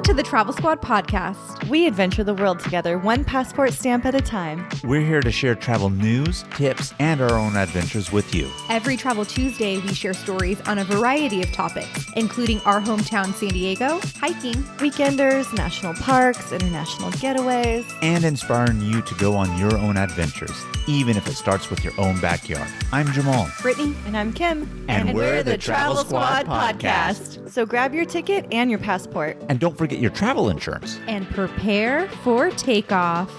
to the Travel Squad podcast. We adventure the world together, one passport stamp at a time. We're here to share travel news, tips, and our own adventures with you. Every Travel Tuesday, we share stories on a variety of topics, including our hometown San Diego, hiking, Weekenders, national parks, international getaways. And inspiring you to go on your own adventures, even if it starts with your own backyard. I'm Jamal. Brittany. And I'm Kim. And we're the Travel Squad podcast. So grab your ticket and your passport. And don't forget your travel insurance. And prepare for takeoff.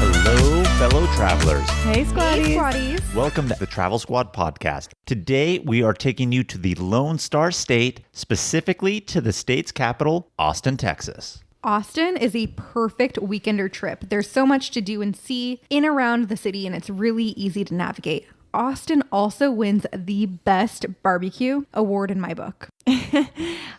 Hello, fellow travelers. Hey, Squaddies. Hey, Squaddies. Welcome to the Travel Squad podcast. Today, we are taking you to the Lone Star State, specifically to the state's capital, Austin, Texas. Austin is a perfect weekender trip. There's so much to do and see in around the city, and it's really easy to navigate. Austin also wins the best barbecue award in my book.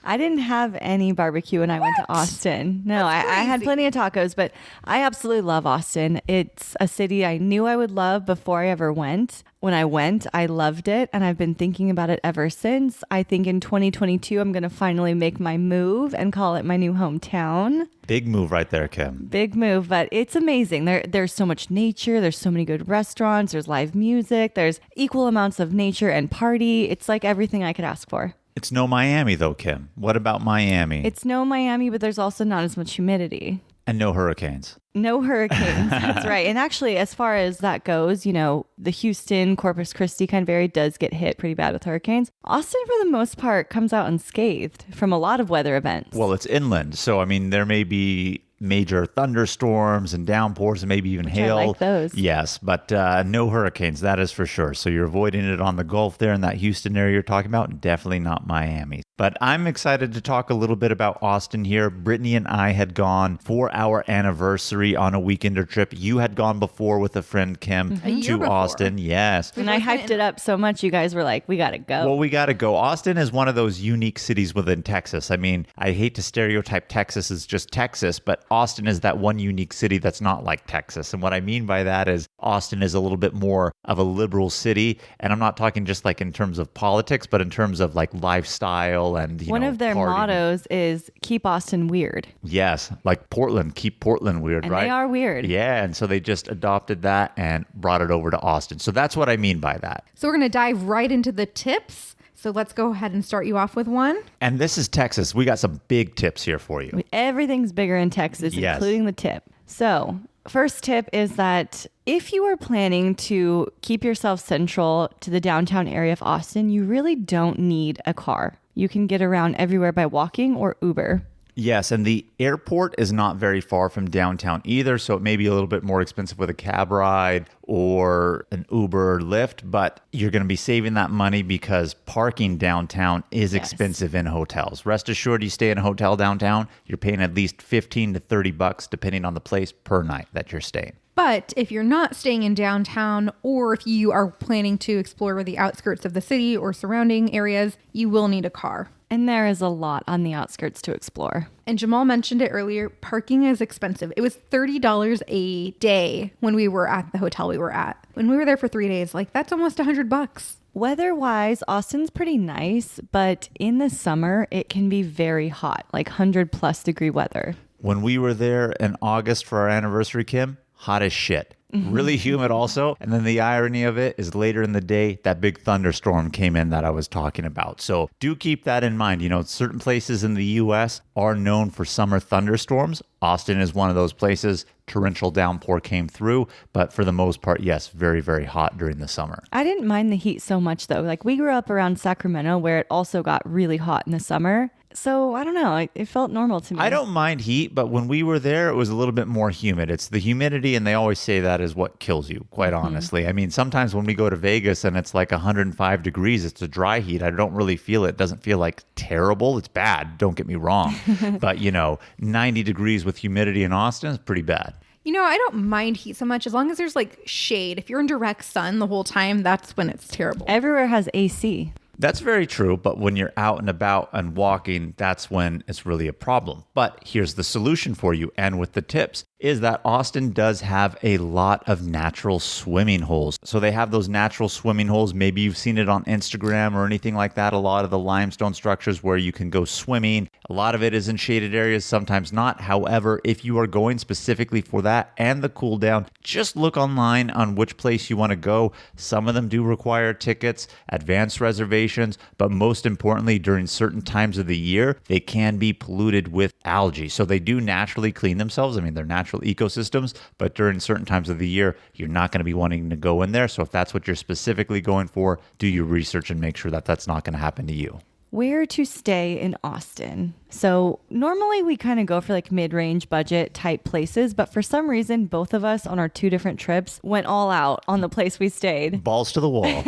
I didn't have any barbecue when I went to Austin. No, I had plenty of tacos, but I absolutely love Austin. It's a city I knew I would love before I ever went. When I went, I loved it, and I've been thinking about it ever since. I think in 2022, I'm going to finally make my move and call it my new hometown. Big move right there, Kim. Big move, but it's amazing. There's so much nature. There's so many good restaurants. There's live music. There's equal amounts of nature and party. It's like everything I could ask for. It's no Miami, though, Kim. What about Miami? It's no Miami, but there's also not as much humidity. And no hurricanes. No hurricanes. That's right. And actually, as far as that goes, you know, the Houston, Corpus Christi kind of area does get hit pretty bad with hurricanes. Austin, for the most part, comes out unscathed from a lot of weather events. Well, it's inland. So, I mean, there may be major thunderstorms and downpours and maybe even hail. I like those. Yes, but no hurricanes, that is for sure. So you're avoiding it on the Gulf there in that Houston area you're talking about. Definitely not Miami. But I'm excited to talk a little bit about Austin here. Brittany and I had gone for our anniversary on a weekender trip. You had gone before with a friend, Kim, to Austin. Yes. And I hyped it up so much, you guys were like, we got to go. Well, we got to go. Austin is one of those unique cities within Texas. I mean, I hate to stereotype Texas as just Texas, but Austin is that one unique city that's not like Texas. And what I mean by that is Austin is a little bit more of a liberal city. And I'm not talking just like in terms of politics, but in terms of like lifestyle and, one of their partying. mottos is keep Austin weird. Yes, like Portland, keep Portland weird, And right? they are weird. Yeah, and so they just adopted that and brought it over to Austin. So that's what I mean by that. So we're going to dive right into the tips. So let's go ahead and start you off with one. And this is Texas. We got some big tips here for you. Everything's bigger in Texas, Yes. including the tip. So first tip is that if you are planning to keep yourself central to the downtown area of Austin, you really don't need a car. You can get around everywhere by walking or Uber. Yes, and the airport is not very far from downtown either, so it may be a little bit more expensive with a cab ride or an Uber or Lyft, but you're going to be saving that money because parking downtown is expensive in hotels. Rest assured, you stay in a hotel downtown, you're paying at least $15 to $30 depending on the place per night that you're staying. But if you're not staying in downtown, or if you are planning to explore the outskirts of the city or surrounding areas, you will need a car. And there is a lot on the outskirts to explore. And Jamal mentioned it earlier, parking is expensive. It was $30 a day when we were at the hotel we were at. When we were there for 3 days, like that's almost $100. Weather-wise, Austin's pretty nice, but in the summer, it can be very hot, like 100+ degree weather. When we were there in August for our anniversary, Kim, hot as shit. Really humid also. And then the irony of it is later in the day, that big thunderstorm came in that I was talking about. So do keep that in mind. You know, certain places in the U.S. are known for summer thunderstorms. Austin is one of those places. Torrential downpour came through, but for the most part, yes, very, very hot during the summer. I didn't mind the heat so much though. Like we grew up around Sacramento where it also got really hot in the summer. So I don't know, it felt normal to me. I don't mind heat, but when we were there, it was a little bit more humid. It's the humidity, and they always say that is what kills you, quite honestly. I mean, sometimes when we go to Vegas and it's like 105 degrees, it's a dry heat. I don't really feel it. It doesn't feel like terrible. It's bad, don't get me wrong. But, you know, 90 degrees with humidity in Austin is pretty bad. You know, I don't mind heat so much as long as there's like shade. If you're in direct sun the whole time, that's when it's terrible. Everywhere has AC. That's very true, but when you're out and about and walking, that's when it's really a problem. But here's the solution for you, and with the tips. is that Austin does have a lot of natural swimming holes. So they have those natural swimming holes. Maybe you've seen it on Instagram or anything like that. A lot of the limestone structures where you can go swimming. A lot of it is in shaded areas, sometimes not. However, if you are going specifically for that and the cool down, just look online on which place you want to go. Some of them do require tickets, advanced reservations, but most importantly, during certain times of the year, they can be polluted with algae. So they do naturally clean themselves. I mean, they're natural ecosystems, but during certain times of the year, you're not going to be wanting to go in there. So if that's what you're specifically going for, do your research and make sure that that's not going to happen to you. Where to stay in Austin? So normally we kind of go for like mid-range budget type places, but for some reason, both of us on our 2 different trips went all out on the place we stayed. Balls to the wall.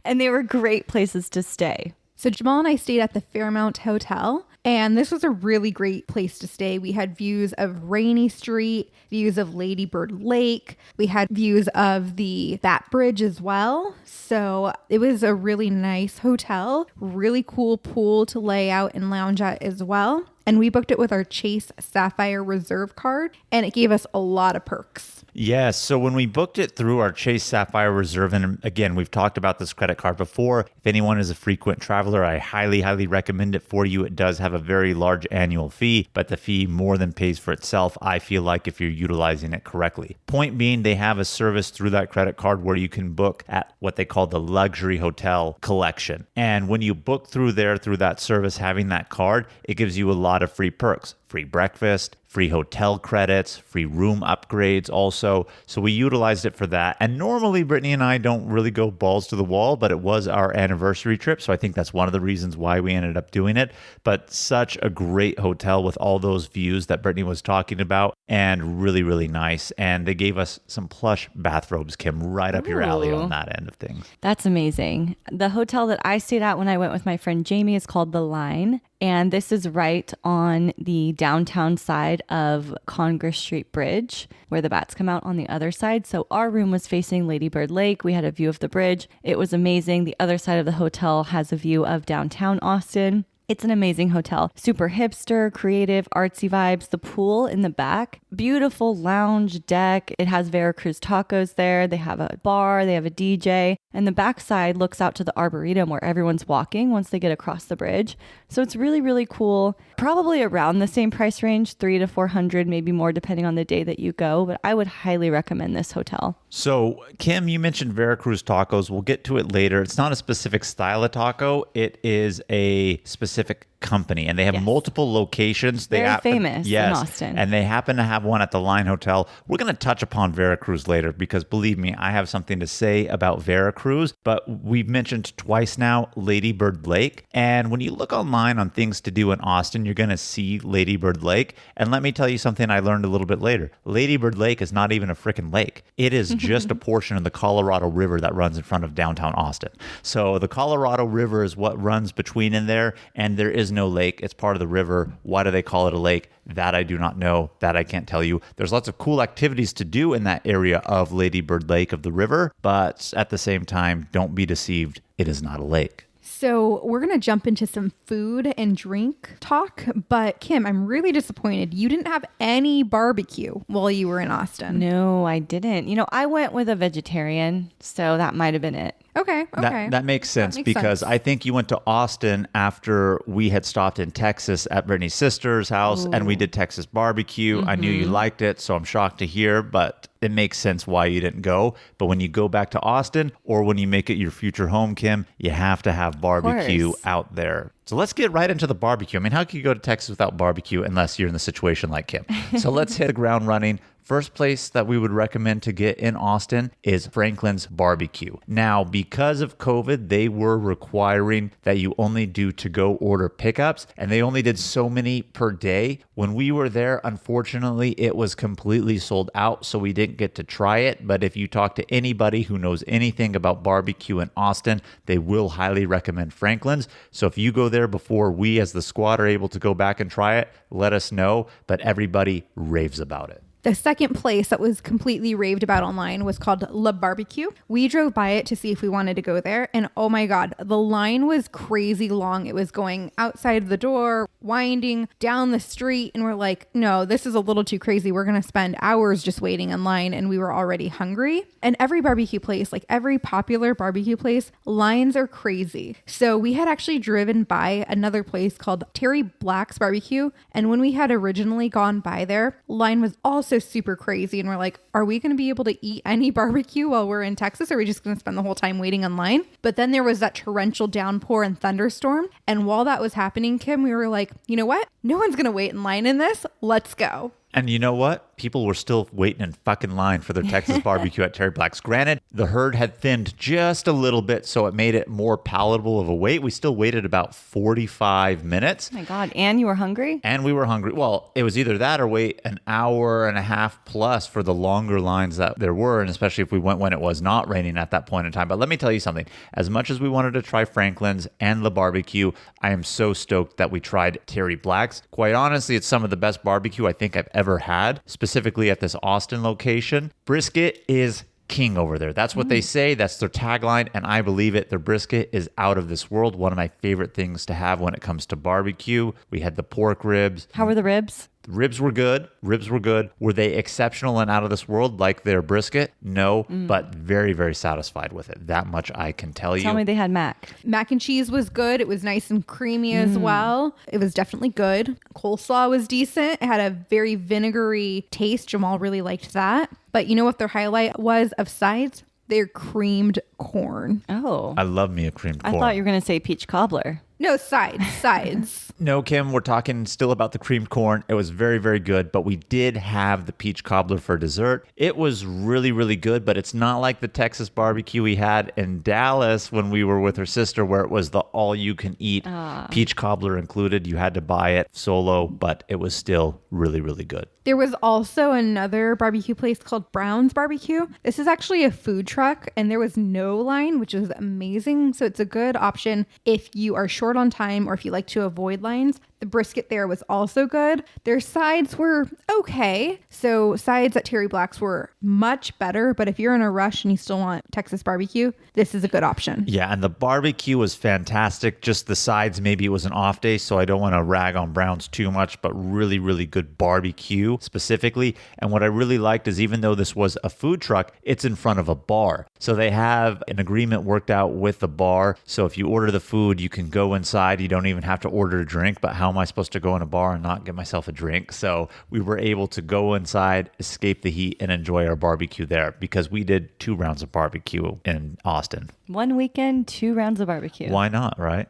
And they were great places to stay. So Jamal and I stayed at the Fairmount Hotel, and this was a really great place to stay. We had views of Rainy Street, views of Lady Bird Lake. We had views of the Bat Bridge as well. So it was a really nice hotel, really cool pool to lay out and lounge at as well. And we booked it with our Chase Sapphire Reserve card, and it gave us a lot of perks. Yes. So when we booked it through our Chase Sapphire Reserve, and again, we've talked about this credit card before. If anyone is a frequent traveler, I highly, highly recommend it for you. It does have a very large annual fee, but the fee more than pays for itself, I feel like, if you're utilizing it correctly. Point being, they have a service through that credit card where you can book at what they call the luxury hotel collection. And when you book through there, through that service, having that card, it gives you a lot of free perks. Free breakfast, free hotel credits, free room upgrades also. So we utilized it for that. And normally Brittany and I don't really go balls to the wall, but it was our anniversary trip. So I think that's one of the reasons why we ended up doing it. But such a great hotel with all those views that Brittany was talking about, and really, really nice. And they gave us some plush bathrobes, Kim, right up your alley on that end of things. That's amazing. The hotel that I stayed at when I went with my friend Jamie is called The Line. And this is right on the downtown side of Congress Street Bridge, where the bats come out on the other side. So our room was facing Lady Bird Lake. We had a view of the bridge. It was amazing. The other side of the hotel has a view of downtown Austin. It's an amazing hotel. Super hipster, creative, artsy vibes. The pool in the back, beautiful lounge deck. It has Veracruz tacos there. They have a bar, they have a DJ. And the backside looks out to the Arboretum where everyone's walking once they get across the bridge. So it's really, really cool. Probably around the same price range, $300 to $400, maybe more depending on the day that you go. But I would highly recommend this hotel. So, Kim, you mentioned Veracruz tacos. We'll get to it later. It's not a specific style of taco. It is a specific company, and they have multiple locations. Very famous in Austin. And they happen to have one at the Line Hotel. We're going to touch upon Veracruz later because, believe me, I have something to say about Veracruz, but we've mentioned twice now Lady Bird Lake. And when you look online on things to do in Austin, you're going to see Lady Bird Lake. And let me tell you something I learned a little bit later. Lady Bird Lake is not even a freaking lake. It is just a portion of the Colorado River that runs in front of downtown Austin. So the Colorado River is what runs between in there, and there is no lake. It's part of the river. Why do they call it a lake? That I do not know. That I can't tell you. There's lots of cool activities to do in that area of Lady Bird Lake of the river, but at the same time, don't be deceived. It is not a lake. So we're going to jump into some food and drink talk. But Kim, I'm really disappointed. You didn't have any barbecue while you were in Austin. No, I didn't. You know, I went with a vegetarian, so that might have been it. Okay. That makes sense because I think you went to Austin after we had stopped in Texas at Brittany's sister's house and we did Texas barbecue. I knew you liked it, so I'm shocked to hear, but it makes sense why you didn't go. But when you go back to Austin or when you make it your future home, Kim, you have to have barbecue out there. So let's get right into the barbecue. I mean, how can you go to Texas without barbecue unless you're in the situation like Kim? So let's hit the ground running. First place that we would recommend to get in Austin is Franklin's Barbecue. Now, because of COVID, they were requiring that you only do to-go order pickups, and they only did so many per day. When we were there, unfortunately, it was completely sold out, so we didn't get to try it. But if you talk to anybody who knows anything about barbecue in Austin, they will highly recommend Franklin's. So if you go there before we as the squad are able to go back and try it, let us know. But everybody raves about it. The second place that was completely raved about online was called Le Barbecue. We drove by it to see if we wanted to go there. And oh my God, the line was crazy long. It was going outside the door, winding down the street. And we're like, no, this is a little too crazy. We're going to spend hours just waiting in line. And we were already hungry. And every barbecue place, like every popular barbecue place, lines are crazy. So we had actually driven by another place called Terry Black's Barbecue. And when we had originally gone by there, line was also super crazy. And we're like, are we going to be able to eat any barbecue while we're in Texas? Or are we just going to spend the whole time waiting in line? But then there was that torrential downpour and thunderstorm. And while that was happening, Kim, we were like, you know what? No one's going to wait in line in this. Let's go. And you know what? People were still waiting in fucking line for their Texas barbecue at Terry Black's. Granted, the herd had thinned just a little bit, so it made it more palatable of a wait. We still waited about 45 minutes. Oh my God. And you were hungry? And we were hungry. Well, it was either that or wait an hour and a half plus for the longer lines that there were, and especially if we went when it was not raining at that point in time. But let me tell you something. As much as we wanted to try Franklin's and the barbecue, I am so stoked that we tried Terry Black's. Quite honestly, it's some of the best barbecue I think I've ever had, specifically at this Austin location. Brisket is king over there. That's what they say. That's their tagline, and I believe it. Their brisket is out of this world. One of my favorite things to have when it comes to barbecue. We had the pork ribs. How were the ribs? The ribs were good. Were they exceptional and out of this world like their brisket? No, but very, very satisfied with it. That much I can tell you. Tell me they had mac. Mac and cheese was good. It was nice and creamy as well. It was definitely good. Coleslaw was decent. It had a very vinegary taste. Jamal really liked that. But you know what their highlight was of sides? Their creamed corn. Oh. I love me a creamed corn. I thought you were going to say peach cobbler. No, sides. No, Kim, we're talking still about the creamed corn. It was very, very good, but we did have the peach cobbler for dessert. It was really, really good, but it's not like the Texas barbecue we had in Dallas when we were with her sister, where it was the all-you-can-eat peach cobbler included. You had to buy it solo, but it was still really, really good. There was also another barbecue place called Brown's Barbecue. This is actually a food truck, and there was no line, which is amazing. So it's a good option if you are short on time or if you like to avoid lines. The brisket there was also good. Their sides were okay. So sides at Terry Black's were much better. But if you're in a rush and you still want Texas barbecue, this is a good option. Yeah, and the barbecue was fantastic. Just the sides, maybe it was an off day, so I don't want to rag on Brown's too much, but really, really good barbecue specifically. And what I really liked is even though this was a food truck, it's in front of a bar. So they have an agreement worked out with the bar. So if you order the food, you can go inside. You don't even have to order a drink, but how am I supposed to go in a bar and not get myself a drink? So we were able to go inside, escape the heat, and enjoy our barbecue there because we did 2 rounds of barbecue in Austin. One weekend, 2 rounds of barbecue. Why not, right?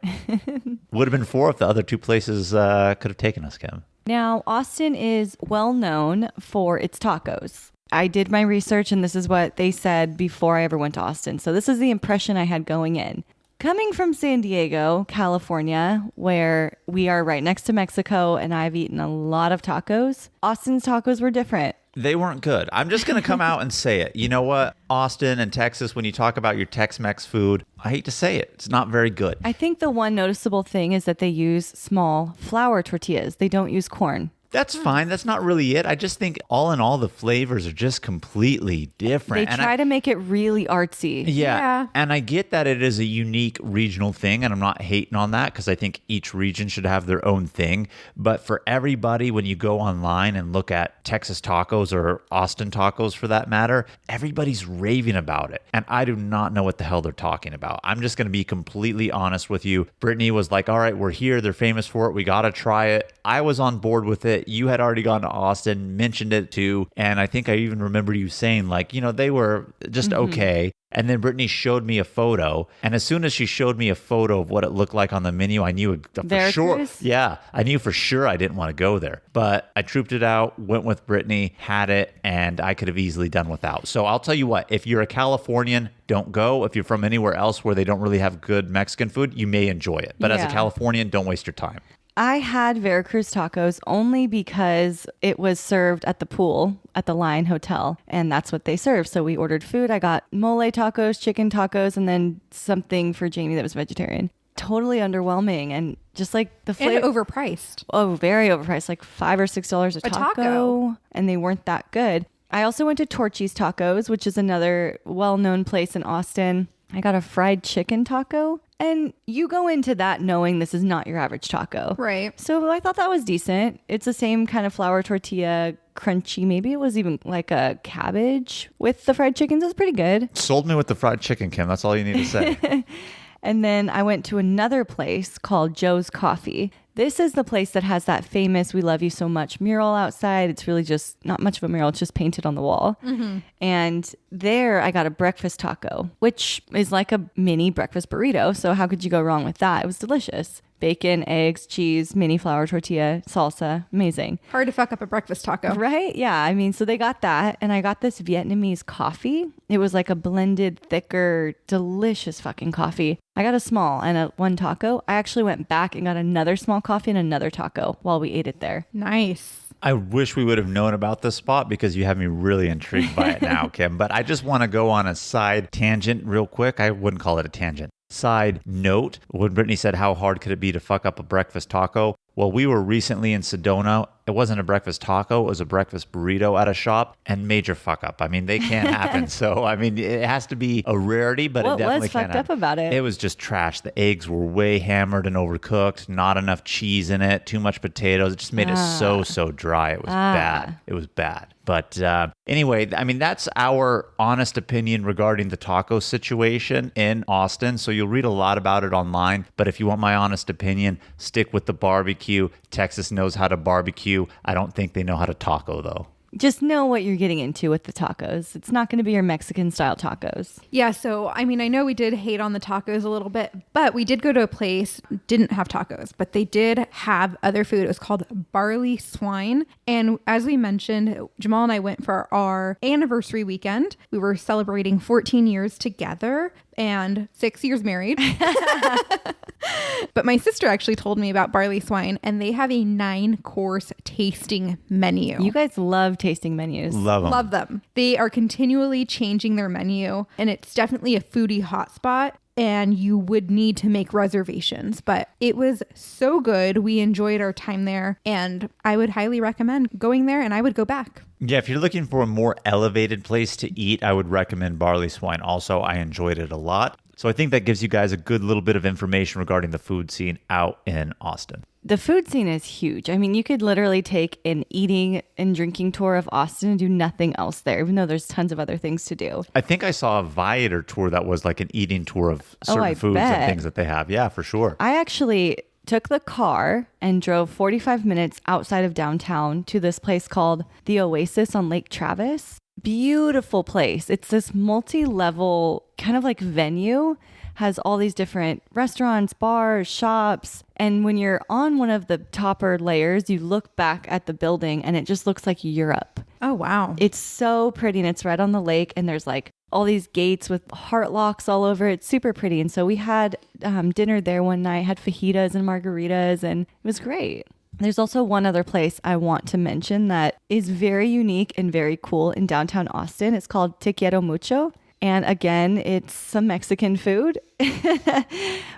Would have been 4 if the other 2 places could have taken us, Kim. Now, Austin is well known for its tacos. I did my research, and this is what they said before I ever went to Austin. So this is the impression I had going in. Coming from San Diego, California, where we are right next to Mexico, and I've eaten a lot of tacos, Austin's tacos were different. They weren't good. I'm just going to come out and say it. You know what? Austin and Texas, when you talk about your Tex-Mex food, I hate to say it, it's not very good. I think the one noticeable thing is that they use small flour tortillas. They don't use corn. That's fine. That's not really it. I just think all in all, the flavors are just completely different. They try to make it really artsy. Yeah. And I get that it is a unique regional thing, and I'm not hating on that because I think each region should have their own thing. But for everybody, when you go online and look at Texas tacos or Austin tacos for that matter, everybody's raving about it. And I do not know what the hell they're talking about. I'm just going to be completely honest with you. Brittany was like, all right, we're here. They're famous for it. We got to try it. I was on board with it. You had already gone to Austin, mentioned it too. And I think I even remember you saying like, you know, they were just okay. And then Brittany showed me a photo. And as soon as she showed me a photo of what it looked like on the menu, I knew for sure. Yeah, I knew for sure I didn't want to go there. But I trooped it out, went with Brittany, had it, and I could have easily done without. So I'll tell you what, if you're a Californian, don't go. If you're from anywhere else where they don't really have good Mexican food, you may enjoy it. But as a Californian, don't waste your time. I had Veracruz tacos only because it was served at the pool at the Line Hotel, and that's what they served. So we ordered food. I got mole tacos, chicken tacos, and then something for Jamie that was vegetarian. totally underwhelming and just like the And flavor. overpriced. Oh, very overpriced, like $5 or $6 a taco. And they weren't that good. I also went to Torchy's Tacos, which is another well-known place in Austin. I got a fried chicken taco, and you go into that knowing this is not your average taco. Right. So I thought that was decent. It's the same kind of flour tortilla, crunchy. Maybe it was even like a cabbage with the fried chickens. It was pretty good. Sold me with the fried chicken, Kim. That's all you need to say. And then I went to another place called Joe's Coffee. This is the place that has that famous "We Love You So Much" mural outside. It's really just not much of a mural. It's just painted on the wall. Mm-hmm. And there I got a breakfast taco, which is like a mini breakfast burrito. So how could you go wrong with that? It was delicious. Bacon, eggs, cheese, mini flour tortilla, salsa. Amazing. Hard to fuck up a breakfast taco. Right? Yeah. I mean, so they got that. And I got this Vietnamese coffee. It was like a blended, thicker, delicious fucking coffee. I got a small and one taco. I actually went back and got another small coffee and another taco while we ate it there. Nice. I wish we would have known about this spot because you have me really intrigued by it now, Kim. But I just want to go on a side tangent real quick. I wouldn't call it a tangent. Side note, when Brittany said how hard could it be to fuck up a breakfast taco? Well, we were recently in Sedona. It wasn't a breakfast taco. It was a breakfast burrito at a shop, and major fuck up. I mean, they can't happen. So, I mean, it has to be a rarity, but What it definitely was can't fucked up happen. about it? It was just trash. The eggs were way hammered and overcooked, not enough cheese in it, too much potatoes. It just made it so dry. It was bad. It was bad. But anyway, I mean, that's our honest opinion regarding the taco situation in Austin. So you'll read a lot about it online. But if you want my honest opinion, stick with the barbecue. Texas knows how to barbecue. I don't think they know how to taco, though. Just know what you're getting into with the tacos. It's not going to be your Mexican style tacos. Yeah, so I mean, I know we did hate on the tacos a little bit, but we did go to a place, didn't have tacos, but they did have other food. It was called Barley Swine. And as we mentioned, Jamal and I went for our anniversary weekend. We were celebrating 14 years together and 6 years married. But my sister actually told me about Barley Swine, and they have a 9-course tasting menu. You guys love tasting menus. Love them. Love them. They are continually changing their menu, and it's definitely a foodie hotspot. And you would need to make reservations, but it was so good. We enjoyed our time there, and I would highly recommend going there, and I would go back. Yeah, if you're looking for a more elevated place to eat, I would recommend Barley Swine. Also, I enjoyed it a lot. So I think that gives you guys a good little bit of information regarding the food scene out in Austin. The food scene is huge. I mean, you could literally take an eating and drinking tour of Austin and do nothing else there, even though there's tons of other things to do. I think I saw a Viator tour that was like an eating tour of certain I foods bet. and things that they have. Yeah, for sure. I actually took the car and drove 45 minutes outside of downtown to this place called the Oasis on Lake Travis. Beautiful place. It's this multi-level kind of like venue, has all these different restaurants, bars, shops. And when you're on one of the topper layers, you look back at the building and it just looks like Europe. Oh, wow. It's so pretty, and it's right on the lake, and there's like all these gates with heart locks all over. It's super pretty. And so we had dinner there one night, had fajitas and margaritas, and it was great. There's also one other place I want to mention that is very unique and very cool in downtown Austin. It's called Te Quiero Mucho. And again, it's some Mexican food,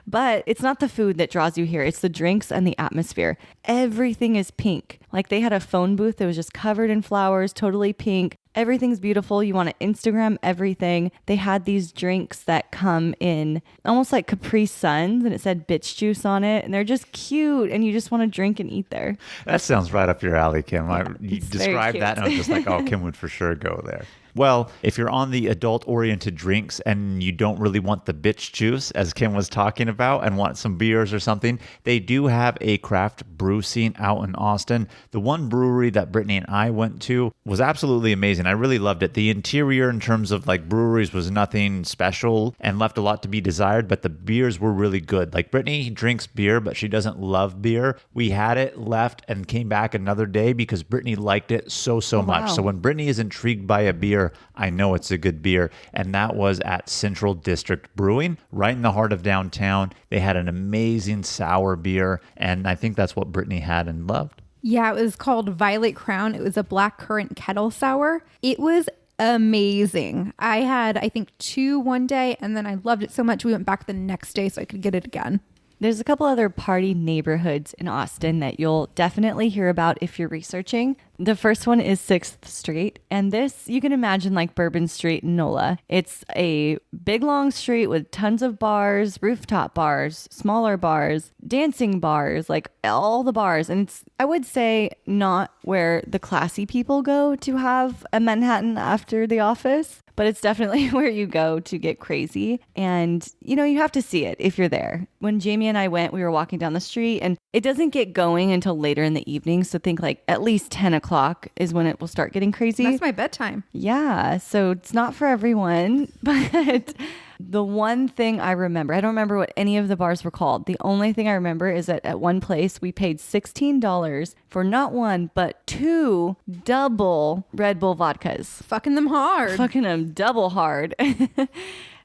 but it's not the food that draws you here. It's the drinks and the atmosphere. Everything is pink. Like they had a phone booth that was just covered in flowers, totally pink. Everything's beautiful. You want to Instagram everything. They had these drinks that come in almost like Capri Suns, and it said bitch juice on it. And they're just cute, and you just want to drink and eat there. That sounds right up your alley, Kim. You it's very described that, and I'm just like, oh, Kim would for sure go there. Well, if you're on the adult-oriented drinks and you don't really want the bitch juice, as Kim was talking about, and want some beers or something, they do have a craft brew scene out in Austin. The one brewery that Brittany and I went to was absolutely amazing. I really loved it. The interior in terms of like breweries was nothing special and left a lot to be desired, but the beers were really good. Like Brittany drinks beer, but she doesn't love beer. We had it, left, and came back another day because Brittany liked it so much. Wow. So when Brittany is intrigued by a beer, I know it's a good beer. And that was at Central District Brewing, right in the heart of downtown. They had an amazing sour beer, and I think that's what Brittany had and loved. Yeah, it was called Violet Crown. It was a black currant kettle sour. It was amazing. I had, I think, 2 one day, and then I loved it so much we went back the next day so I could get it again. There's a couple other party neighborhoods in Austin that you'll definitely hear about if you're researching. The first one is 6th Street, and this you can imagine like Bourbon Street in NOLA. It's a big long street with tons of bars, rooftop bars, smaller bars, dancing bars, like all the bars. And it's, I would say, not where the classy people go to have a Manhattan after the office, but it's definitely where you go to get crazy. And, you know, you have to see it if you're there. When Jamie and I went, we were walking down the street, and it doesn't get going until later in the evening. So think like at least 10 o'clock is when it will start getting crazy. That's my bedtime. Yeah. So it's not for everyone, but the one thing I remember, I don't remember what any of the bars were called. The only thing I remember is that at one place we paid $16 for not one, but 2 double Red Bull vodkas. Fucking them hard. Fucking them double hard.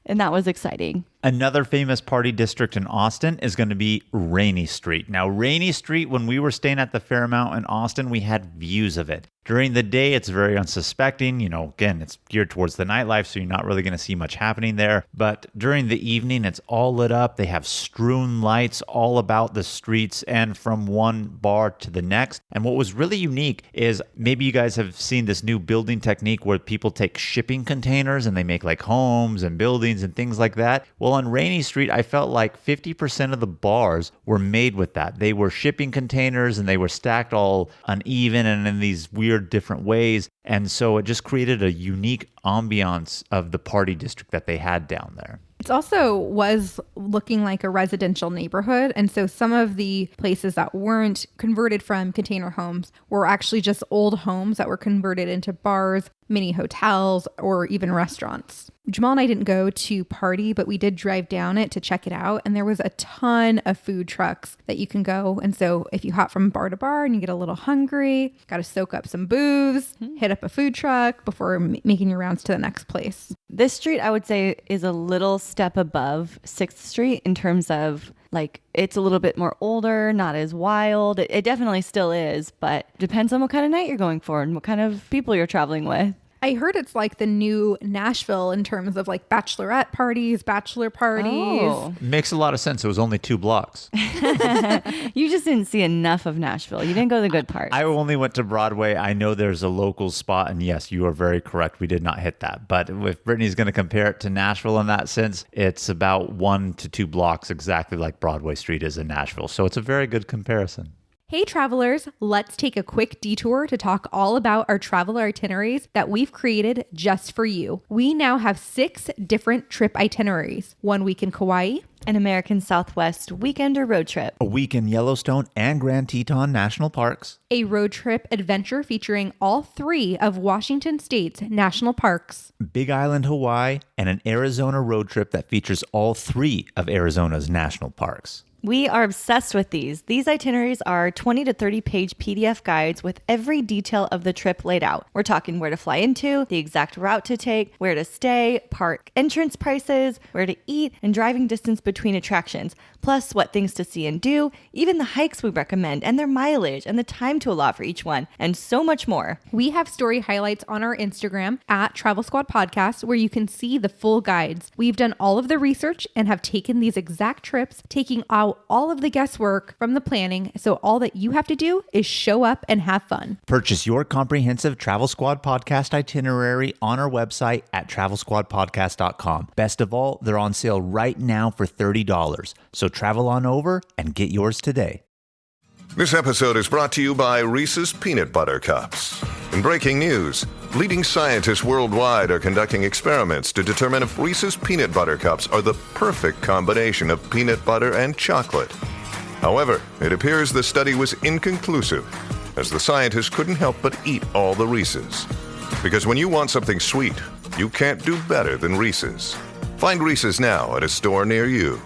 And that was exciting. Another famous party district in Austin is going to be Rainy Street. Now, Rainy Street, when we were staying at the Fairmount in Austin, we had views of it. During the day, it's very unsuspecting. You know, again, it's geared towards the nightlife, so you're not really going to see much happening there. But during the evening, it's all lit up. They have strewn lights all about the streets and from one bar to the next. And what was really unique is maybe you guys have seen this new building technique where people take shipping containers and they make like homes and buildings and things like that. Well, on Rainy Street, I felt like 50% of the bars were made with that. They were shipping containers and they were stacked all uneven and in these weird different ways. And so it just created a unique ambiance of the party district that they had down there. It also was looking like a residential neighborhood. And so some of the places that weren't converted from container homes were actually just old homes that were converted into bars, mini hotels, or even restaurants. Jamal and I didn't go to party, but we did drive down it to check it out. And there was a ton of food trucks that you can go. And so if you hop from bar to bar and you get a little hungry, got to soak up some booze, hit up a food truck before making your rounds to the next place. This street, I would say, is a little step above 6th Street in terms of like, it's a little bit more older, not as wild. It definitely still is, but depends on what kind of night you're going for and what kind of people you're traveling with. I heard it's like the new Nashville in terms of like bachelorette parties, bachelor parties. Oh. Makes a lot of sense. It was only 2 blocks. You just didn't see enough of Nashville. You didn't go to the good parts. I only went to Broadway. I know there's a local spot, and yes, you are very correct. We did not hit that. But if Brittany's going to compare it to Nashville in that sense, it's about 1 to 2 blocks exactly like Broadway Street is in Nashville. So it's a very good comparison. Hey travelers, let's take a quick detour to talk all about our travel itineraries that we've created just for you. We now have 6 different trip itineraries. 1 week in Kauai, an American Southwest weekend or road trip, a week in Yellowstone and Grand Teton National Parks, a road trip adventure featuring all 3 of Washington State's national parks, Big Island, Hawaii, and an Arizona road trip that features all 3 of Arizona's national parks. We are obsessed with these. These itineraries are 20 to 30 page PDF guides with every detail of the trip laid out. We're talking where to fly into, the exact route to take, where to stay, park entrance prices, where to eat, and driving distance between attractions, plus what things to see and do, even the hikes we recommend and their mileage and the time to allot for each one, and so much more. We have story highlights on our Instagram at Travel Squad Podcast where you can see the full guides. We've done all of the research and have taken these exact trips, taking out all of the guesswork from the planning, so all that you have to do is show up and have fun. Purchase your comprehensive Travel Squad Podcast itinerary on our website at travelsquadpodcast.com. Best of all, they're on sale right now for $30. So travel on over and get yours today. This episode is brought to you by Reese's Peanut Butter Cups. In breaking news, leading scientists worldwide are conducting experiments to determine if Reese's Peanut Butter Cups are the perfect combination of peanut butter and chocolate. However, it appears the study was inconclusive, as the scientists couldn't help but eat all the Reese's. Because when you want something sweet, you can't do better than Reese's. Find Reese's now at a store near you.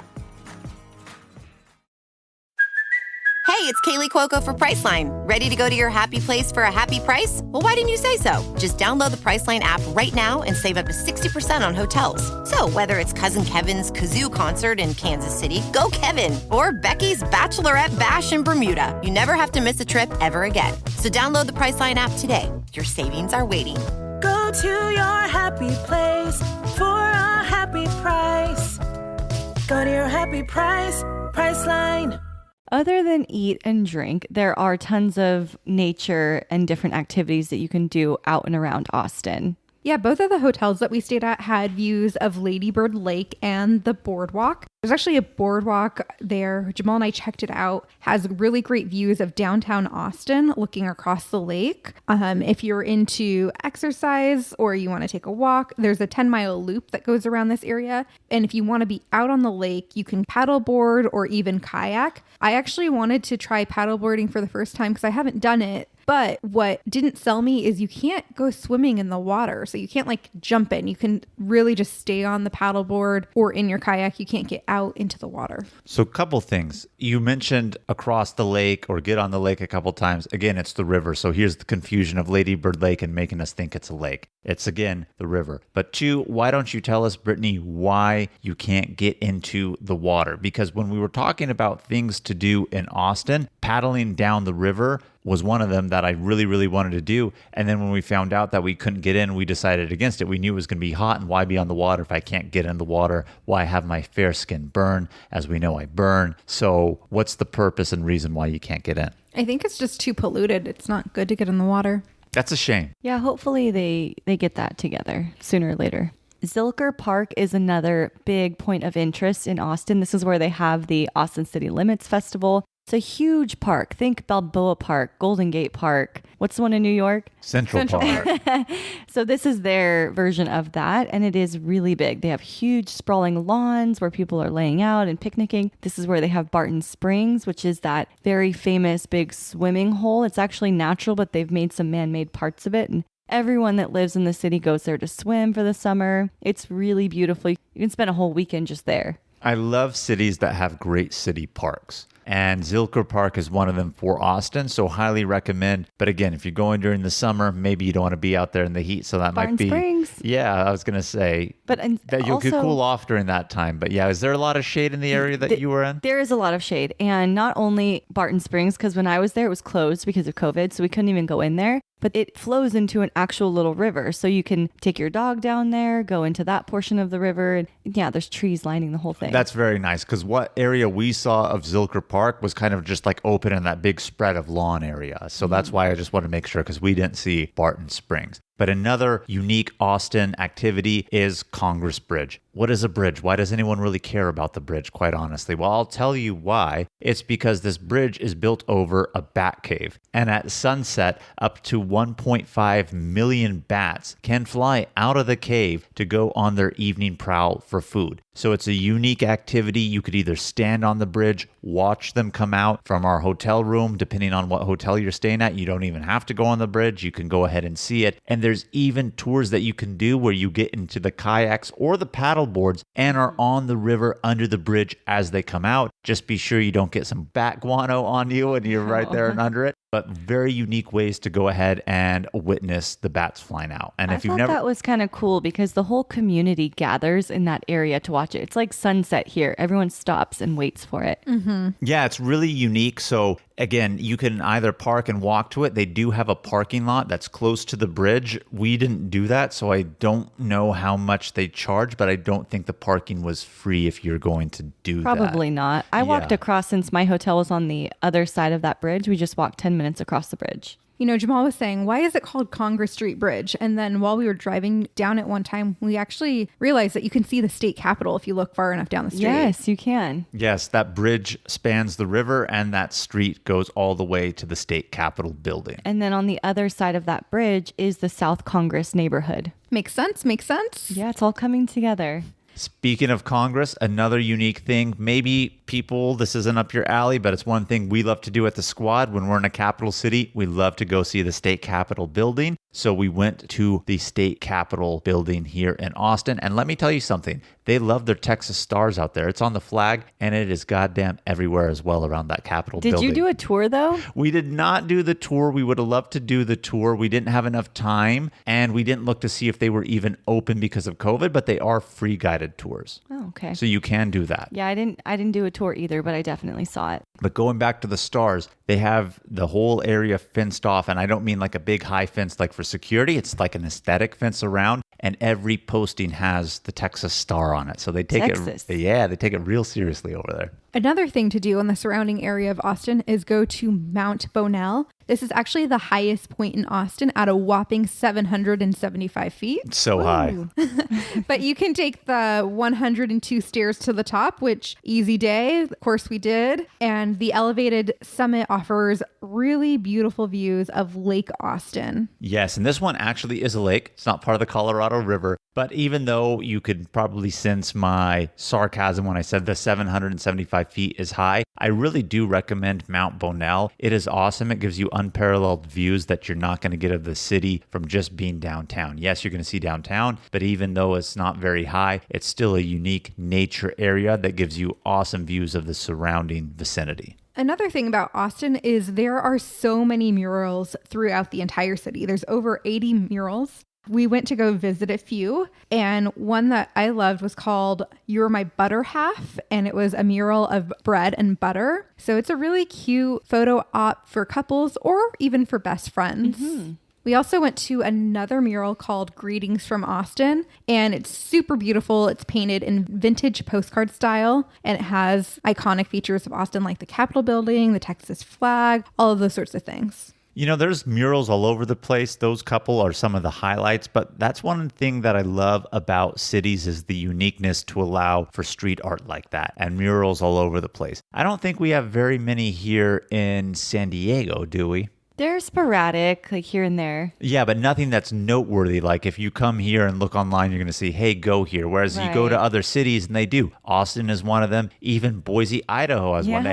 Hey, it's Kaylee Cuoco for Priceline. Ready to go to your happy place for a happy price? Well, why didn't you say so? Just download the Priceline app right now and save up to 60% on hotels. So whether it's Cousin Kevin's Kazoo Concert in Kansas City, go Kevin, or Becky's Bachelorette Bash in Bermuda, you never have to miss a trip ever again. So download the Priceline app today. Your savings are waiting. Go to your happy place for a happy price. Go to your happy price, Priceline. Other than eat and drink, there are tons of nature and different activities that you can do out and around Austin. Yeah, both of the hotels that we stayed at had views of Lady Bird Lake and the boardwalk. There's actually a boardwalk there. Jamal and I checked it out. Has really great views of downtown Austin looking across the lake. If you're into exercise or you want to take a walk, there's a 10-mile loop that goes around this area. And if you want to be out on the lake, you can paddleboard or even kayak. I actually wanted to try paddleboarding for the first time because I haven't done it. But what didn't sell me is you can't go swimming in the water. So you can't like jump in. You can really just stay on the paddleboard or in your kayak. You can't get out into the water. So a couple things. You mentioned across the lake or get on the lake a couple times. Again, it's the river. So here's the confusion of Lady Bird Lake and making us think it's a lake. It's, again, the river. But two, why don't you tell us, Brittany, why you can't get into the water? Because when we were talking about things to do in Austin, paddling down the river was one of them that I really, really wanted to do. And then when we found out that we couldn't get in, we decided against it. We knew it was going to be hot, and why be on the water if I can't get in the water? Why have my fair skin burn? As we know, I burn. So what's the purpose and reason why you can't get in? I think it's just too polluted. It's not good to get in the water. That's a shame. Yeah, hopefully they get that together sooner or later. Zilker Park is another big point of interest in Austin. This is where they have the Austin City Limits Festival. It's a huge park. Think Balboa Park, Golden Gate Park. What's the one in New York? Central Park. So this is their version of that, and it is really big. They have huge sprawling lawns where people are laying out and picnicking. This is where they have Barton Springs, which is that very famous big swimming hole. It's actually natural, but they've made some man-made parts of it, and everyone that lives in the city goes there to swim for the summer. It's really beautiful. You can spend a whole weekend just there. I love cities that have great city parks. And Zilker Park is one of them for Austin, so highly recommend. But again, if you're going during the summer, maybe you don't want to be out there in the heat, so that Barton might be... Springs. Yeah, I was going to say But that you could also- cool off during that time. But yeah, is there a lot of shade in the area that you were in? There is a lot of shade. And not only Barton Springs, because when I was there, it was closed because of COVID, so we couldn't even go in there. But it flows into an actual little river. So you can take your dog down there, go into that portion of the river. And yeah, there's trees lining the whole thing. That's very nice, because what area we saw of Zilker Park was kind of just like open in that big spread of lawn area. So that's why I just want to make sure, because we didn't see Barton Springs. But another unique Austin activity is Congress Bridge. What is a bridge? Why does anyone really care about the bridge, quite honestly? Well, I'll tell you why. It's because this bridge is built over a bat cave. And at sunset, up to 1.5 million bats can fly out of the cave to go on their evening prowl for food. So it's a unique activity. You could either stand on the bridge, watch them come out from our hotel room, depending on what hotel you're staying at. You don't even have to go on the bridge. You can go ahead and see it. And there's even tours that you can do where you get into the kayaks or the paddle boards and are on the river under the bridge as they come out. Just be sure you don't get some bat guano on you and you're right there and under it. But very unique ways to go ahead and witness the bats flying out. And I if you've thought never... that was kind of cool because the whole community gathers in that area to watch it. It's like sunset here. Everyone stops and waits for it. Yeah, it's really unique. So again, you can either park and walk to it. They do have a parking lot that's close to the bridge. We didn't do that, so I don't know how much they charge, but I don't think the parking was free if you're going to do that. Probably not. I walked Yeah. across since my hotel was on the other side of that bridge. We just walked 10 minutes across the bridge. You know, Jamal was saying, why is it called Congress Street Bridge? And then while we were driving down it one time, we actually realized that you can see the state capitol if you look far enough down the street. Yes, you can. Yes, that bridge spans the river and that street goes all the way to the state capitol building. And then on the other side of that bridge is the South Congress neighborhood. Makes sense. Makes sense. Yeah, it's all coming together. Speaking of Congress, another unique thing, maybe people, this isn't up your alley, but it's one thing we love to do at the squad when we're in a capital city. We love to go see the state capitol building. So we went to the state capitol building here in Austin. And let me tell you something. They love their Texas stars out there. It's on the flag and it is goddamn everywhere as well around that capitol building. Did you do a tour though? We did not do the tour. We would have loved to do the tour. We didn't have enough time and we didn't look to see if they were even open because of COVID, but they are free guided tours. Oh, okay. So you can do that. Yeah, I didn't do a tour either, but I definitely saw it. But going back to the stars, they have the whole area fenced off. And I don't mean like a big high fence like for security. It's like an aesthetic fence around. and every posting has the Texas star on it. So they take Texas. they take it real seriously over there. Another thing to do in the surrounding area of Austin is go to Mount Bonnell. This is actually the highest point in Austin at a whopping 775 feet. So high. But you can take the 102 stairs to the top, which easy day. Of course we did. And the elevated summit offers really beautiful views of Lake Austin. Yes, and this one actually is a lake. It's not part of the Colorado River. But even though you could probably sense my sarcasm when I said the 775 feet is high, I really do recommend Mount Bonnell. It is awesome. It gives you unparalleled views that you're not going to get of the city from just being downtown. Yes, you're going to see downtown, but even though it's not very high, it's still a unique nature area that gives you awesome views of the surrounding vicinity. Another thing about Austin is there are so many murals throughout the entire city. There's over 80 murals. We went to go visit a few, and one that I loved was called You're My Butter Half, and it was a mural of bread and butter. So it's a really cute photo op for couples or even for best friends. We also went to another mural called Greetings from Austin, and it's super beautiful. It's painted in vintage postcard style, and it has iconic features of Austin like the Capitol building, the Texas flag, all of those sorts of things. You know, there's murals all over the place. Those couple are some of the highlights, but that's one thing that I love about cities is the uniqueness to allow for street art like that and murals all over the place. I don't think we have very many here in San Diego, do we? They're sporadic, like here and there. Yeah, but nothing that's noteworthy. Like if you come here and look online, you're going to see, hey, go here. Whereas you go to other cities and they do. Austin is one of them. Even Boise, Idaho has one.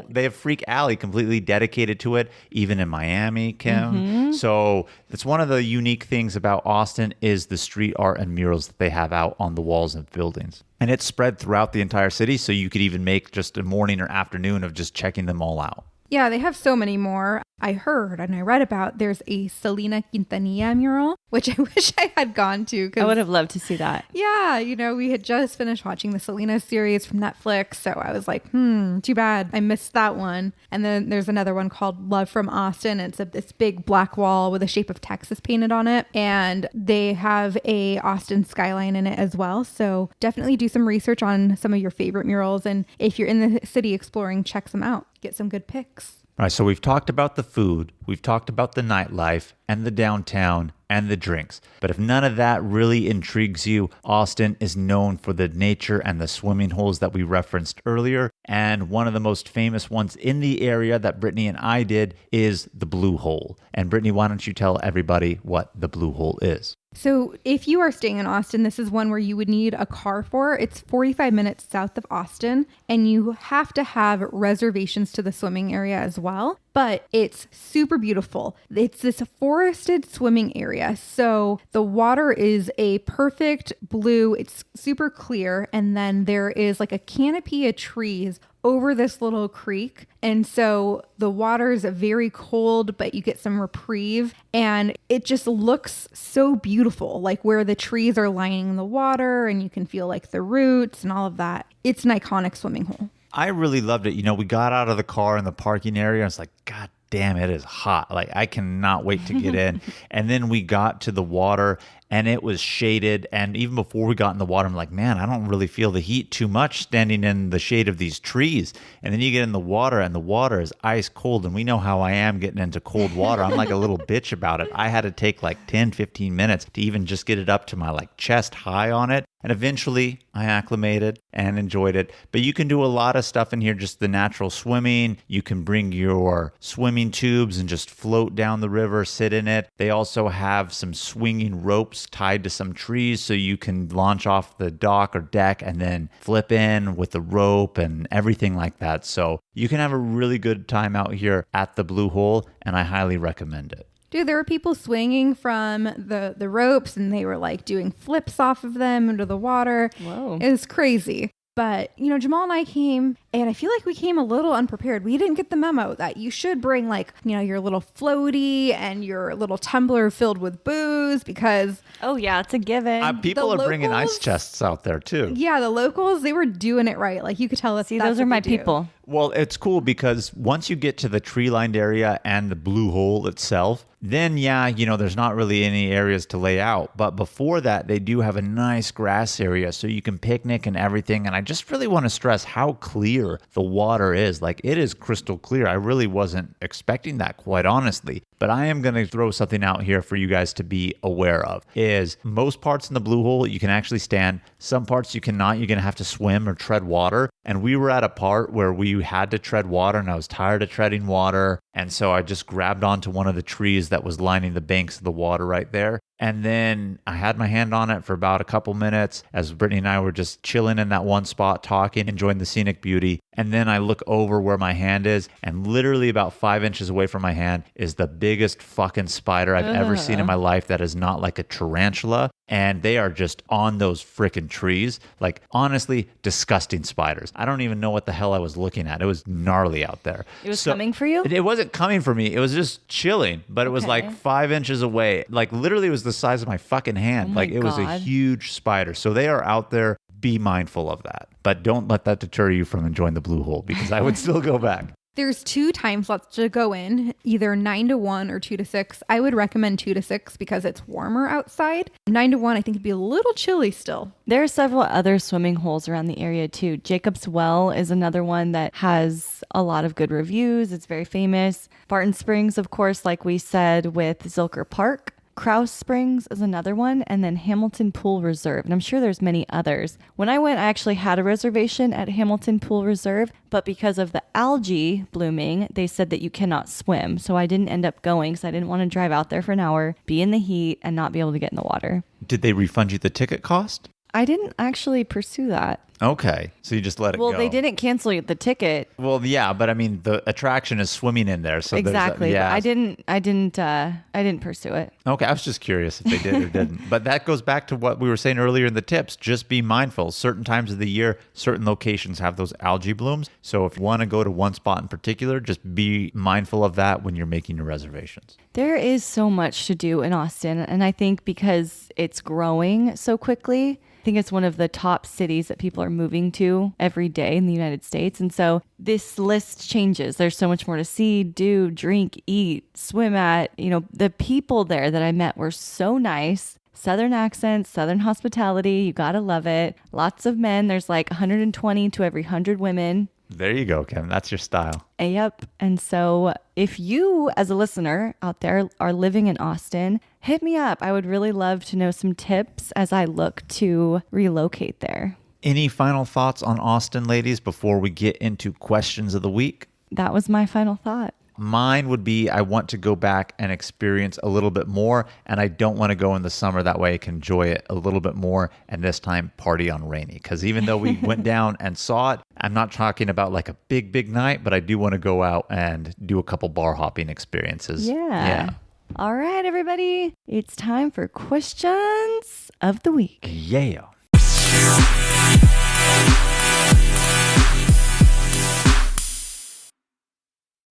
They have Freak Alley completely dedicated to it. Even in Miami, Kim. So that's one of the unique things about Austin is the street art and murals that they have out on the walls of buildings. And it's spread throughout the entire city. So you could even make just a morning or afternoon of just checking them all out. Yeah, they have so many more. I heard and I read about there's a Selena Quintanilla mural, which I wish I had gone to. I would have loved to see that. Yeah, you know, we had just finished watching the Selena series from Netflix. So I was like, too bad. I missed that one. And then there's another one called Love from Austin. It's this big black wall with a shape of Texas painted on it. And they have a Austin skyline in it as well. So definitely do some research on some of your favorite murals. And if you're in the city exploring, check them out. Get some good pics. All right, so we've talked about the food, we've talked about the nightlife and the downtown and the drinks. But if none of that really intrigues you, Austin is known for the nature and the swimming holes that we referenced earlier. And one of the most famous ones in the area that Brittany and I did is the Blue Hole. And Brittany, why don't you tell everybody what the Blue Hole is? So if you are staying in Austin, this is one where you would need a car for. It's 45 minutes south of Austin, and you have to have reservations to the swimming area as well. But it's super beautiful. It's this forested swimming area. So the water is a perfect blue. It's super clear. And then there is like a canopy of trees over this little creek. And so the water is very cold, but you get some reprieve. And it just looks so beautiful, like where the trees are lining the water and you can feel like the roots and all of that. It's an iconic swimming hole. I really loved it. You know, we got out of the car in the parking area. And it's like, God damn, it is hot. Like, I cannot wait to get in. And then we got to the water and it was shaded. And even before we got in the water, I'm like, man, I don't really feel the heat too much standing in the shade of these trees. And then you get in the water and the water is ice cold. And we know how I am getting into cold water. I'm like a little bitch about it. I had to take like 10, 15 minutes to even just get it up to my like chest high on it. And eventually I acclimated and enjoyed it. But you can do a lot of stuff in here, just the natural swimming. You can bring your swimming tubes and just float down the river, sit in it. They also have some swinging ropes tied to some trees so you can launch off the dock or deck and then flip in with the rope and everything like that. So you can have a really good time out here at the Blue Hole, and I highly recommend it. Dude, there were people swinging from the ropes and they were like doing flips off of them into the water. Whoa. It was crazy. But, you know, Jamal and I came and I feel like we came a little unprepared. We didn't get the memo that you should bring like, you know, your little floaty and your little tumbler filled with booze because... Oh, yeah, it's a given. People are bringing ice chests out there too. Yeah, the locals, they were doing it right. Like you could tell us. See, those are my people. Well, it's cool because once you get to the tree-lined area and the blue hole itself, then there's not really any areas to lay out. But before that, they do have a nice grass area so you can picnic and everything. And I just really want to stress how clear the water is. Like, it is crystal clear. I really wasn't expecting that, quite honestly. But I am going to throw something out here for you guys to be aware of, is most parts in the blue hole, you can actually stand. Some parts you cannot. You're going to have to swim or tread water. And we were at a part where we had to tread water, and I was tired of treading water. And so I just grabbed onto one of the trees that was lining the banks of the water right there. And then I had my hand on it for about a couple minutes as Brittany and I were just chilling in that one spot, talking, enjoying the scenic beauty. And then I look over where my hand is, and literally about 5 inches away from my hand is the biggest fucking spider I've ever seen in my life that is not like a tarantula. And they are just on those freaking trees. Like, honestly, disgusting spiders. I don't even know what the hell I was looking at. It was gnarly out there. It was coming for you? It wasn't coming for me. It was just chilling, but it was like 5 inches away. Like, literally, it was the size of my fucking hand. It was a huge spider. So they are out there. Be mindful of that. But don't let that deter you from enjoying the blue hole, because I would still go back. There's 2 time slots to go in, either 9 to 1 or 2 to 6. I would recommend 2 to 6 because it's warmer outside. 9 to 1, I think it'd be a little chilly still. There are several other swimming holes around the area too. Jacob's Well is another one that has a lot of good reviews. It's very famous. Barton Springs, of course, like we said, with Zilker Park. Krause Springs is another one, and then Hamilton Pool Reserve. And I'm sure there's many others. When I went, I actually had a reservation at Hamilton Pool Reserve, but because of the algae blooming, they said that you cannot swim. So I didn't end up going because I didn't want to drive out there for an hour, be in the heat, and not be able to get in the water. Did they refund you the ticket cost? I didn't actually pursue that. Okay, so you just let it go. Well, they didn't cancel the ticket. Well, yeah, but I mean, the attraction is swimming in there, so exactly. Yeah. I didn't pursue it. Okay, I was just curious if they did or didn't. But that goes back to what we were saying earlier in the tips. Just be mindful. Certain times of the year, certain locations have those algae blooms. So if you want to go to one spot in particular, just be mindful of that when you're making your reservations. There is so much to do in Austin, and I think because it's growing so quickly, I think it's one of the top cities that people are moving to every day in the United States. And so this list changes. There's so much more to see, do, drink, eat, swim at. The people there that I met were so nice. Southern accents, Southern hospitality. You got to love it. Lots of men. There's like 120 to every 100 women. There you go, Kim. That's your style. Yep. And so if you, as a listener out there, are living in Austin, hit me up. I would really love to know some tips as I look to relocate there. Any final thoughts on Austin, ladies, before we get into questions of the week? That was my final thought. Mine would be I want to go back and experience a little bit more, and I don't want to go in the summer. That way I can enjoy it a little bit more, and this time party on rainy. Because even though we went down and saw it, I'm not talking about like a big, big night, but I do want to go out and do a couple bar hopping experiences. Yeah. All right, everybody. It's time for questions of the week. Yeah.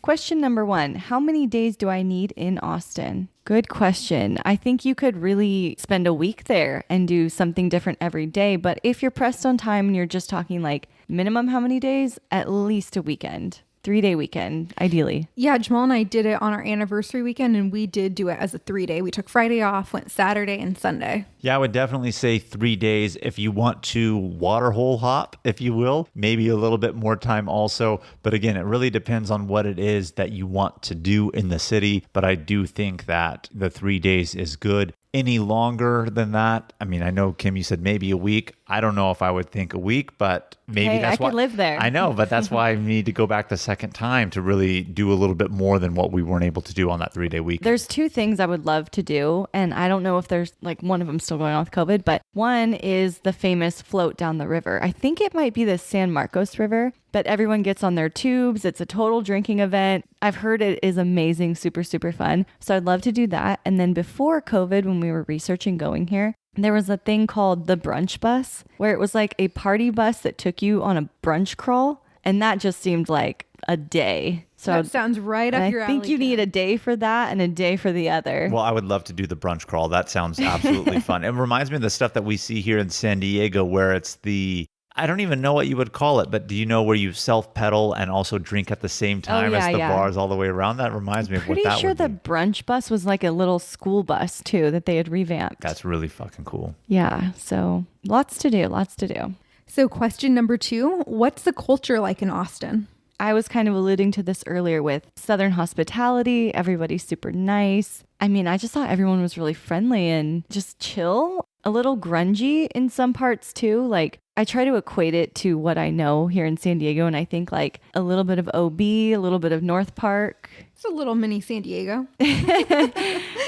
Question number 1, how many days do I need in Austin? Good question. I think you could really spend a week there and do something different every day. But if you're pressed on time and you're just talking like minimum how many days, at least a weekend. 3-day weekend, ideally. Yeah, Jamal and I did it on our anniversary weekend, and we did do it as a 3-day. We took Friday off, went Saturday and Sunday. Yeah, I would definitely say 3 days. If you want to waterhole hop, if you will, maybe a little bit more time also. But again, it really depends on what it is that you want to do in the city. But I do think that the 3 days is good. Any longer than that, I mean, I know, Kim, you said maybe a week. I don't know if I would think a week, but maybe that's why I could live there. I know, but that's why I need to go back the second time to really do a little bit more than what we weren't able to do on that 3-day week. There's 2 things I would love to do, and I don't know if there's like one of them still going on with COVID, but one is the famous float down the river. I think it might be the San Marcos River, but everyone gets on their tubes. It's a total drinking event. I've heard it is amazing, super, super fun. So I'd love to do that. And then before COVID, when we were researching going here, there was a thing called the brunch bus, where it was like a party bus that took you on a brunch crawl. And that just seemed like a day. So that sounds right up your alley. I think you need a day for that and a day for the other. Well, I would love to do the brunch crawl. That sounds absolutely fun. It reminds me of the stuff that we see here in San Diego, where it's the I don't even know what you would call it, but do you know where you self-pedal and also drink at the same time as the bars all the way around? That reminds me of what that would be. Pretty sure the brunch bus was like a little school bus too that they had revamped. That's really fucking cool. Yeah, so lots to do. So question number 2, what's the culture like in Austin? I was kind of alluding to this earlier with Southern hospitality. Everybody's super nice. I mean, I just thought everyone was really friendly and just chill. A little grungy in some parts too. Like I try to equate it to what I know here in San Diego. And I think like a little bit of OB, a little bit of North Park. It's a little mini San Diego.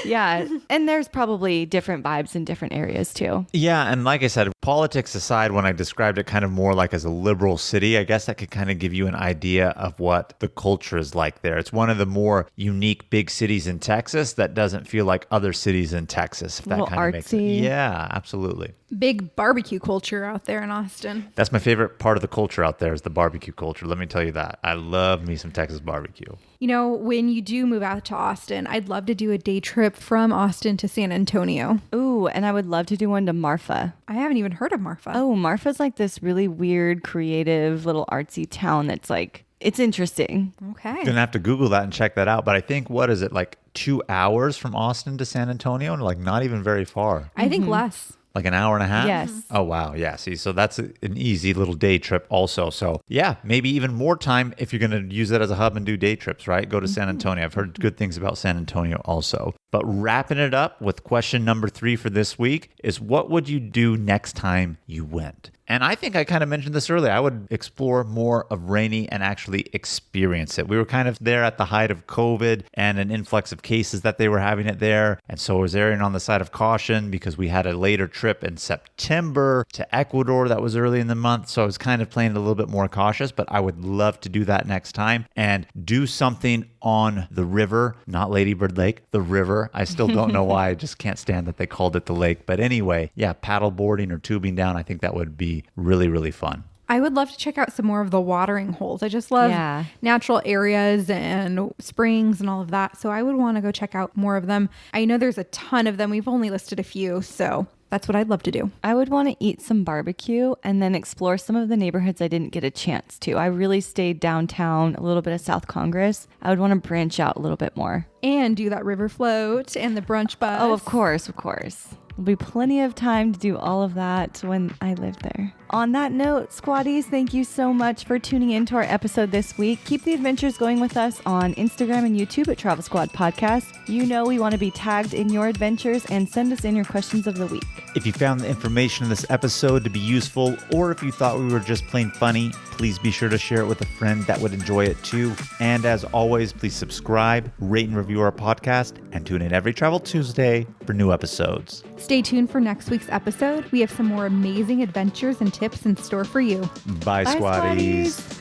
Yeah. And there's probably different vibes in different areas too. Yeah. And like I said, politics aside, when I described it kind of more like as a liberal city, I guess that could kind of give you an idea of what the culture is like there. It's one of the more unique big cities in Texas that doesn't feel like other cities in Texas, if that kind of makes sense. Yeah, absolutely. Big barbecue culture out there in Austin. That's my favorite part of the culture out there is the barbecue culture. Let me tell you that. I love me some Texas barbecue. You know, when you do move out to Austin, I'd love to do a day trip from Austin to San Antonio. Ooh, and I would love to do one to Marfa. I haven't even heard of Marfa. Oh, Marfa's like this really weird, creative, little artsy town that's like, it's interesting. Okay. You're going to have to Google that and check that out. But I think, what is it, like 2 hours from Austin to San Antonio? Like not even very far. I think less. Like an hour and a half? Yes. Oh, wow. Yeah. See, so that's an easy little day trip also. So yeah, maybe even more time if you're going to use it as a hub and do day trips, right? Go to San Antonio. I've heard good things about San Antonio also. But wrapping it up with question number 3 for this week is, what would you do next time you went? And I think I kind of mentioned this earlier. I would explore more of Rainy and actually experience it. We were kind of there at the height of COVID and an influx of cases that they were having it there. And so I was erring on the side of caution because we had a later trip in September to Ecuador that was early in the month. So I was kind of playing it a little bit more cautious, but I would love to do that next time and do something on the river, not Lady Bird Lake, the river. I still don't know why. I just can't stand that they called it the lake. But anyway, yeah, paddle boarding or tubing down. I think that would be really, really fun. I would love to check out some more of the watering holes. I just love natural areas and springs and all of that. So I would want to go check out more of them. I know there's a ton of them. We've only listed a few. So that's what I'd love to do. I would want to eat some barbecue and then explore some of the neighborhoods I didn't get a chance to. I really stayed downtown, a little bit of South Congress. I would want to branch out a little bit more. And do that river float and the brunch bus. Oh, of course, of course. There'll be plenty of time to do all of that when I live there. On that note, squaddies, thank you so much for tuning in to our episode this week. Keep the adventures going with us on Instagram and YouTube at Travel Squad Podcast. You know we want to be tagged in your adventures, and send us in your questions of the week. If you found the information in this episode to be useful, or if you thought we were just plain funny, please be sure to share it with a friend that would enjoy it too. And as always, please subscribe, rate and review our podcast, and tune in every Travel Tuesday for new episodes. Stay tuned for next week's episode. We have some more amazing adventures and tips in store for you. Bye, squaddies.